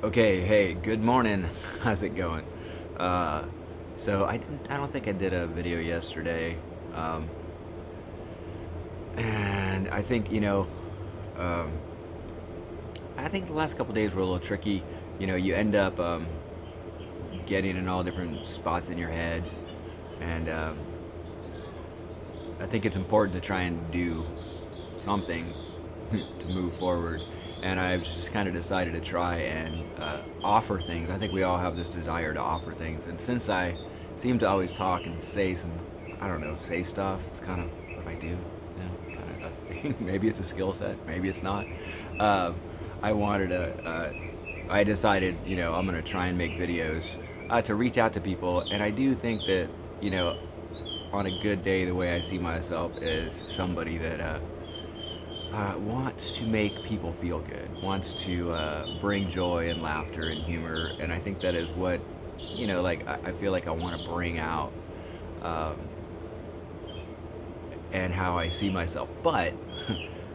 Okay, hey, good morning. How's it going? Uh, I don't think I did a video yesterday, um, and um, I think the last couple days were a little tricky. You end up getting in all different spots in your head, and I think it's important to try and do something to move forward. And I've just kind of decided to try and offer things. I think we all have this desire to offer things. And since I seem to always talk and say I don't know, say stuff, it's kind of what I do, kind of a thing. Maybe it's a skill set, maybe it's not. Um, I wanted to, I decided, I'm going to try and make videos to reach out to people. And I do think that, you know, on a good day, the way I see myself is somebody that wants to make people feel good, wants to bring joy and laughter and humor, and I think that is what, like I feel like I want to bring out, um, and how I see myself. But,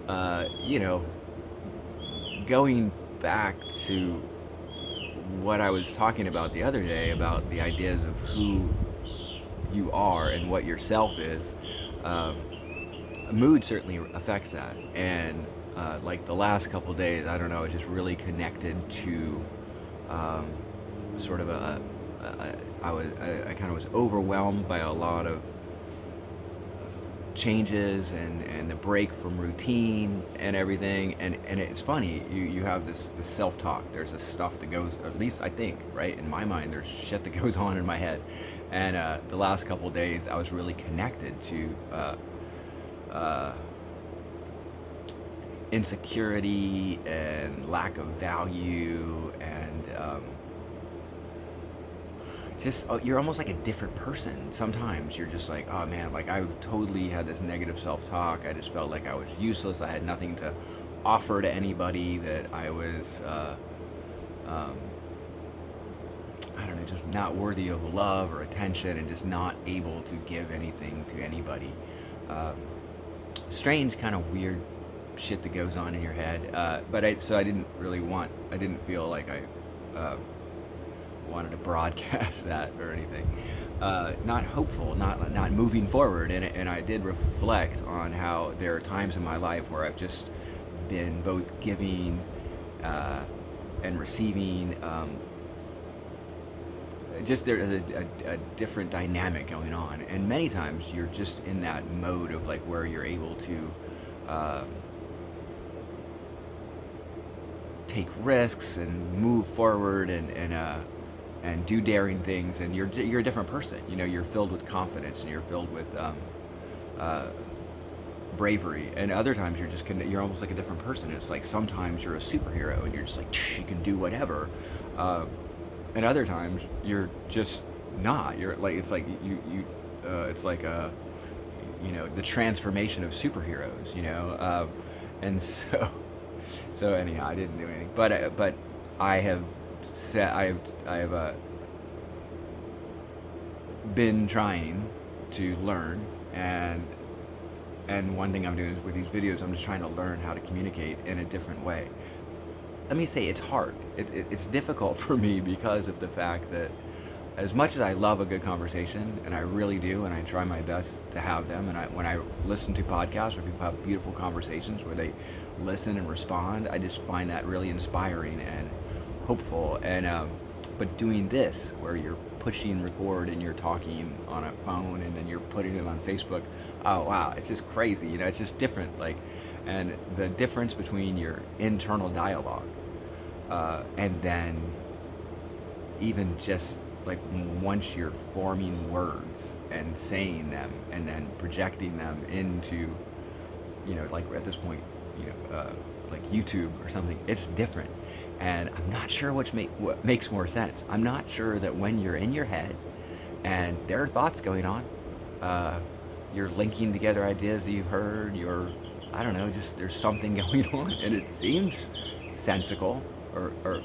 uh, you know, going back to what I was talking about the other day about the ideas of who you are and what yourself is. Um, Mood certainly affects that, and like the last couple days, I don't know, I just really connected to um, sort of I kind of was overwhelmed by a lot of changes and the break from routine and everything, and it's funny, you have this self-talk, there's this stuff that goes, at least I think, right, in my mind there's shit that goes on in my head. And the last couple days I was really connected to uh, insecurity and lack of value, and just you're almost like a different person. Sometimes you're just like, oh man, like I totally had this negative self-talk. I just felt like I was useless. I had nothing to offer to anybody. That I was um, I don't know, just not worthy of love or attention, and just not able to give anything to anybody. um, Strange, kind of weird shit that goes on in your head. But I didn't really I didn't feel like I wanted to broadcast that or anything. Not hopeful, not moving forward. And I did reflect on how there are times in my life where I've just been both giving uh, and receiving. Just there's a different dynamic going on, and many times you're just in that mode of like where you're able to um, take risks and move forward, and do daring things, and you're a different person. You're filled with confidence, and you're filled with uh, bravery. And other times you're almost like a different person. It's like sometimes you're a superhero and you're just like you can do whatever, uh, and other times you're just not. You're like it's like you it's like the transformation of superheroes. And so anyhow, I didn't do anything, but I have I have been trying to learn, and one thing I'm doing with these videos, I'm just trying to learn how to communicate in a different way. Let me say it's hard. It's difficult for me because of the fact that as much as I love a good conversation, and I really do, and I try my best to have them, and when I listen to podcasts where people have beautiful conversations where they listen and respond, I just find that really inspiring and hopeful. And but doing this, where you're pushing record and you're talking on a phone and then you're putting it on Facebook, oh wow, it's just crazy. It's just different. Like, and the difference between your internal dialogue and then even just like once you're forming words and saying them and then projecting them into, like at this point, like YouTube or something, it's different. And I'm not sure what makes more sense. I'm not sure that when you're in your head and there are thoughts going on, uh, you're linking together ideas that you heard, I don't know, just there's something going on, and it seems sensical, or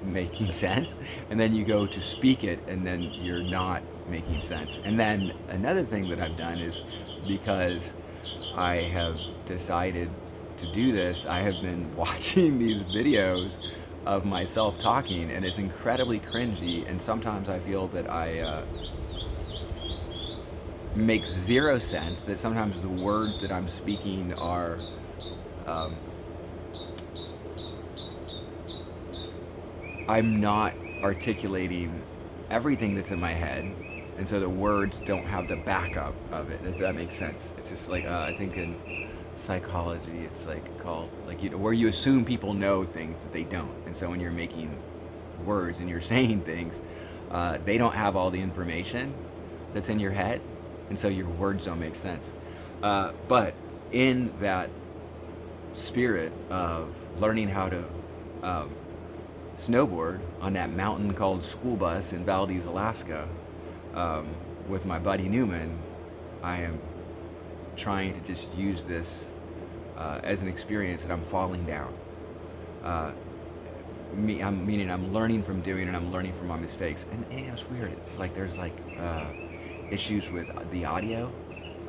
making sense, and then you go to speak it and then you're not making sense. And then another thing that I've done is, because I have decided to do this, I have been watching these videos of myself talking, and it's incredibly cringy. And sometimes I feel that I makes zero sense. That sometimes the words that I'm speaking are um, I'm not articulating everything that's in my head, and so the words don't have the backup of it. If that makes sense, it's just like I think in psychology, it's like called like where you assume people know things that they don't, and so when you're making words and you're saying things, they don't have all the information that's in your head, and so your words don't make sense. But in that spirit of learning how to um, snowboard on that mountain called School Bus in Valdez, Alaska, um, with my buddy Newman, I am trying to just use this as an experience that I'm falling down. Uh, meaning I'm learning from doing and I'm learning from my mistakes. And it's weird. It's like there's like issues with the audio.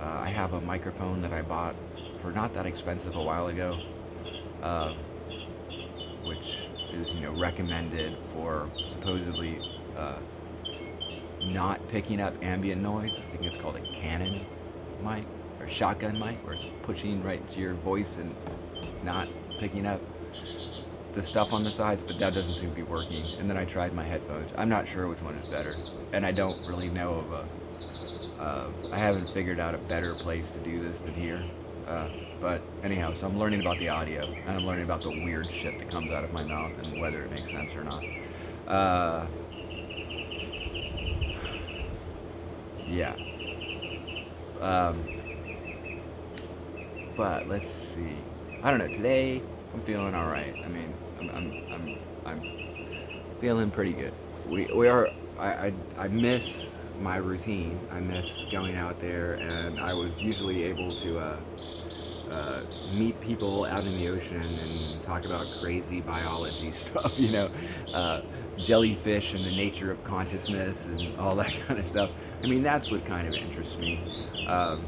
I have a microphone that I bought for not that expensive a while ago, uh, which is recommended for supposedly uh, not picking up ambient noise. I think it's called a Canon mic or shotgun mic, where it's pushing right to your voice and not picking up the stuff on the sides, but that doesn't seem to be working. And then I tried my headphones. I'm not sure which one is better, and I don't really know of a. I haven't figured out a better place to do this than here. But anyhow, so I'm learning about the audio, and I'm learning about the weird shit that comes out of my mouth and whether it makes sense or not. Yeah. Um, but let's see. I don't know. Today I'm feeling all right. I mean, I'm feeling pretty good. We are. I miss my routine. I miss going out there, and I was usually able to meet people out in the ocean and talk about crazy biology stuff. Jellyfish and the nature of consciousness and all that kind of stuff. I mean, that's what kind of interests me. Um,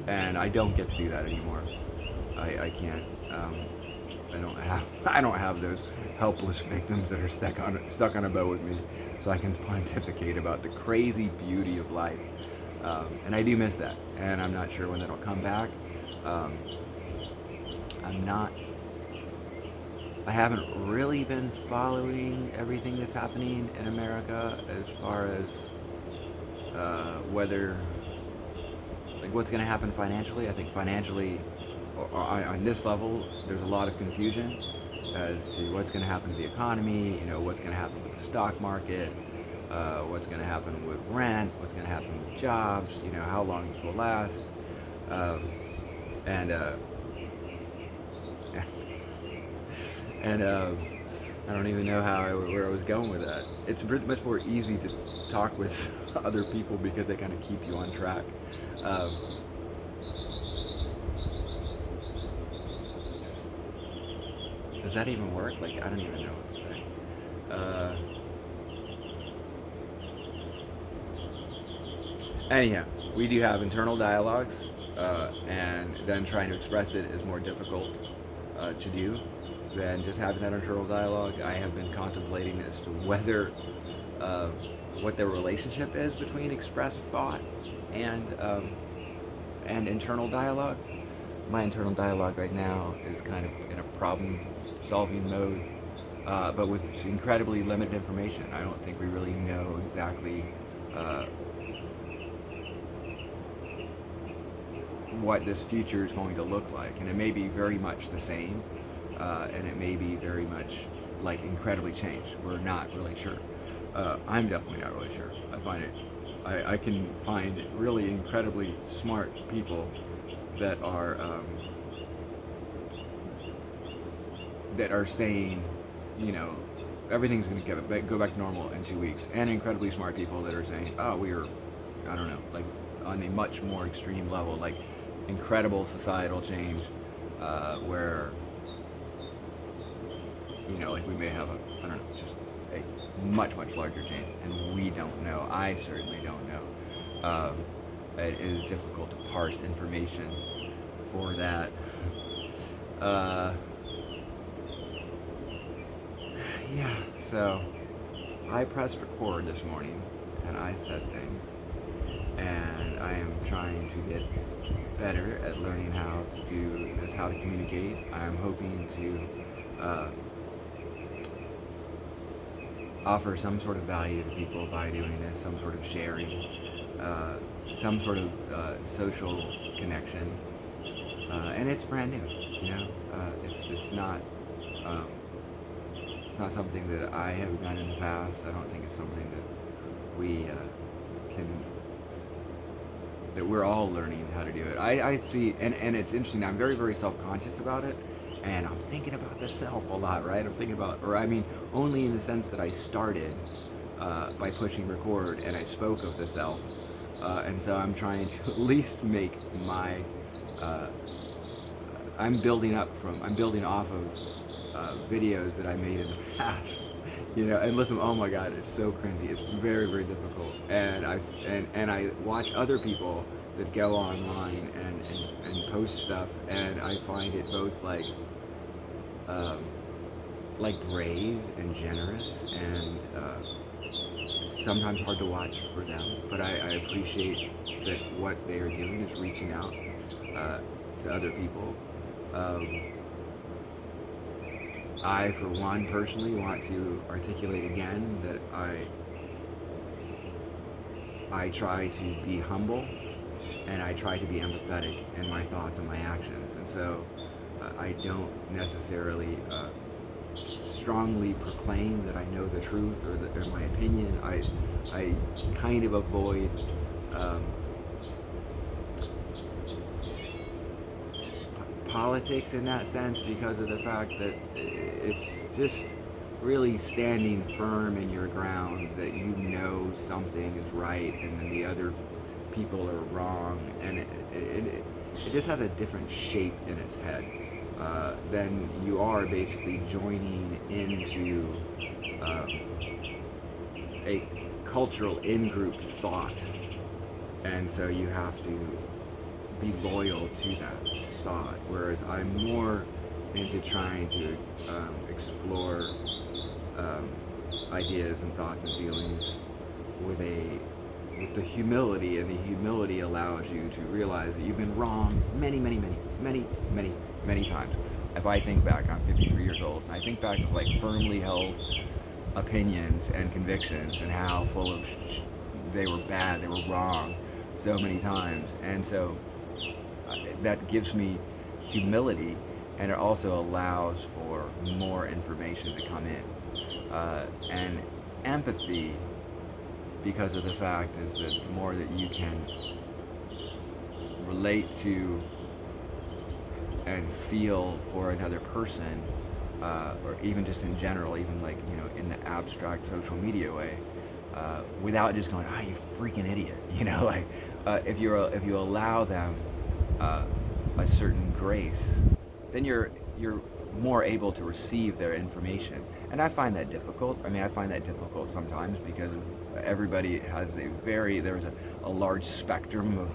and I don't get to do that anymore. I can't. I don't have those helpless victims that are stuck on a boat with me, so I can pontificate about the crazy beauty of life. And I do miss that, and I'm not sure when that'll come back. Um, I'm not. I haven't really been following everything that's happening in America as far as whether like what's going to happen financially. I think financially, on this level, there's a lot of confusion as to what's going to happen to the economy. What's going to happen with the stock market, what's going to happen with rent, what's going to happen with jobs. How long this will last, and and I don't even know where I was going with that. It's much more easy to talk with other people because they kind of keep you on track. Um, does that even work? Like, I don't even know what to say. Anyhow, we do have internal dialogues, and then trying to express it is more difficult to do than just having that internal dialogue. I have been contemplating as to whether uh, what the relationship is between expressed thought and internal dialogue. My internal dialogue right now is kind of in a problem-solving mode, but with incredibly limited information. I don't think we really know exactly what this future is going to look like, and it may be very much the same, and it may be very much like incredibly changed. We're not really sure. I'm definitely not really sure. I can find really incredibly smart people that are saying, everything's going to go back to normal in 2 weeks, and incredibly smart people that are saying, oh, I don't know, like on a much more extreme level, like incredible societal change, where like we may have I don't know, just a much larger change, and we don't know. I certainly don't know. It is difficult to parse information for that. Yeah, so I pressed record this morning and I said things, and I am trying to get better at learning how to do this, how to communicate. I'm hoping to offer some sort of value to people by doing this, some sort of sharing, uh, some sort of social connection, and it's brand new. You know, um, it's not something that I have done in the past. I don't think it's something that we can that we're all learning how to do it. I see, and it's interesting. I'm very, very self-conscious about it, and I'm thinking about the self a lot, right? I'm thinking about, or I mean, only in the sense that I started by pushing record, and I spoke of the self, and so I'm trying to at least make my. Uh, I'm building off of videos that I made in the past. You know, and listen, oh my god, it's so cringy. It's very, very difficult. And I watch other people that go online and post stuff, and I find it both um, like brave and generous, and sometimes hard to watch for them. But I appreciate that what they are doing is reaching out uh, to other people. Um, I, for one, personally want to articulate again that I try to be humble, and I try to be empathetic in my thoughts and my actions. And so I don't necessarily strongly proclaim that I know the truth or that or my opinion. I kind of avoid um, politics in that sense because of the fact that it's just really standing firm in your ground that you know something is right and then the other people are wrong, and it just has a different shape in its head. Then you are basically joining into um, a cultural in-group thought, and so you have to be loyal to that thought. Whereas I'm more into trying to explore um, ideas and thoughts and feelings with the humility, and the humility allows you to realize that you've been wrong many, many, many, many, many, many times. If I think back, I'm 53 years old, and I think back of like firmly held opinions and convictions and how full of they were bad, they were wrong so many times, and so that gives me humility, and it also allows for more information to come in, and empathy, because of the fact is that the more that you can relate to and feel for another person, or even just in general, even like, you know, in the abstract social media way, without just going, ah, you freaking idiot, you know, like if you allow them uh, a certain grace, then you're more able to receive their information. And I find that difficult. I mean, I find that difficult sometimes because everybody has there's a large spectrum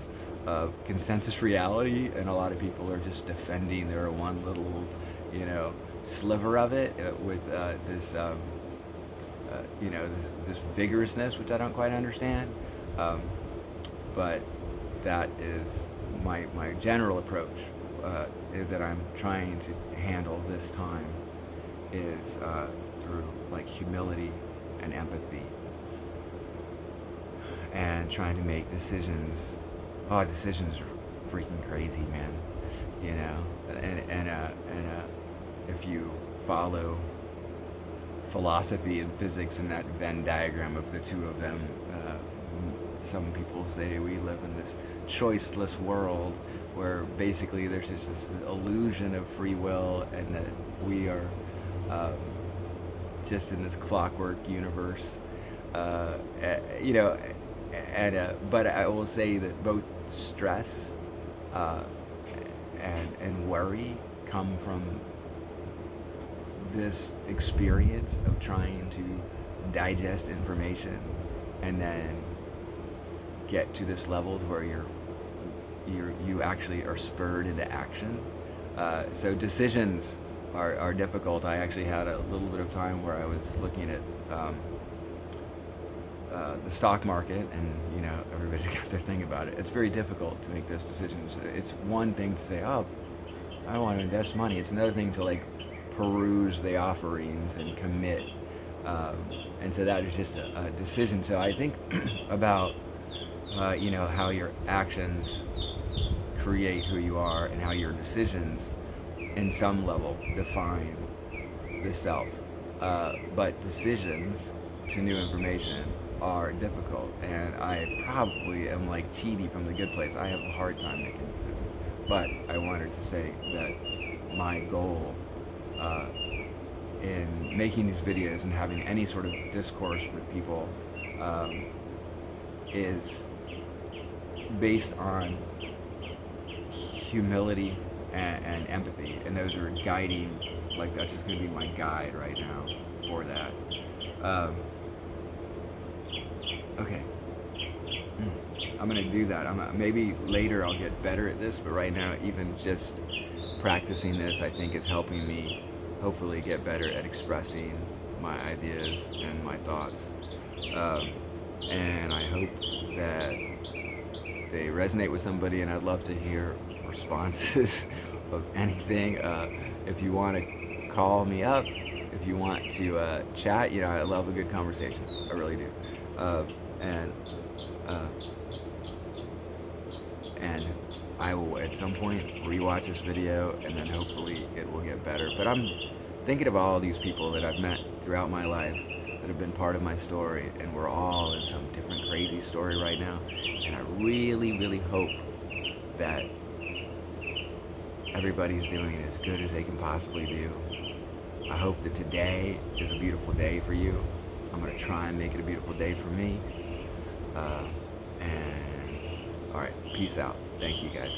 of consensus reality, and a lot of people are just defending their one little, you know, sliver of it with this, you know, this vigorousness, which I don't quite understand. Um, but that is my general approach that I'm trying to handle this time is through like humility and empathy, and trying to make decisions. Oh, decisions are freaking crazy, man. You know, and if you follow philosophy and physics and that Venn diagram of the two of them, some people say we live in this choiceless world where basically there's just this illusion of free will, and that we are um, just in this clockwork universe. You know, but I will say that both stress uh, and worry come from this experience of trying to digest information and then get to this level where you actually are spurred into action. So decisions are difficult. I actually had a little bit of time where I was looking at the stock market, and everybody's got their thing about it. It's very difficult to make those decisions. It's one thing to say, "Oh, I want to invest money." It's another thing to like peruse the offerings and commit. Um, and so that is just a decision. So I think about how your actions create who you are, and how your decisions, in some level, define the self. But decisions to new information are difficult, and I probably am like Chidi from The Good Place. I have a hard time making decisions. But I wanted to say that my goal uh, in making these videos and having any sort of discourse with people um, is based on humility and empathy, and those are guiding. Like that's just going to be my guide right now for that. Um, okay, I'm gonna do that. Maybe later I'll get better at this, but right now, even just practicing this, I think is helping me hopefully get better at expressing my ideas and my thoughts. Um, and I hope that they resonate with somebody, and I'd love to hear responses of anything. If you want to call me up, if you want to chat, I love a good conversation. I really do. And uh, and I will at some point rewatch this video, and then hopefully it will get better. But I'm thinking of all these people that I've met throughout my life that have been part of my story, and we're all in some different crazy story right now. And I really, really hope that everybody's doing as good as they can possibly do. I hope that today is a beautiful day for you. I'm going to try and make it a beautiful day for me. And all right, peace out. Thank you guys.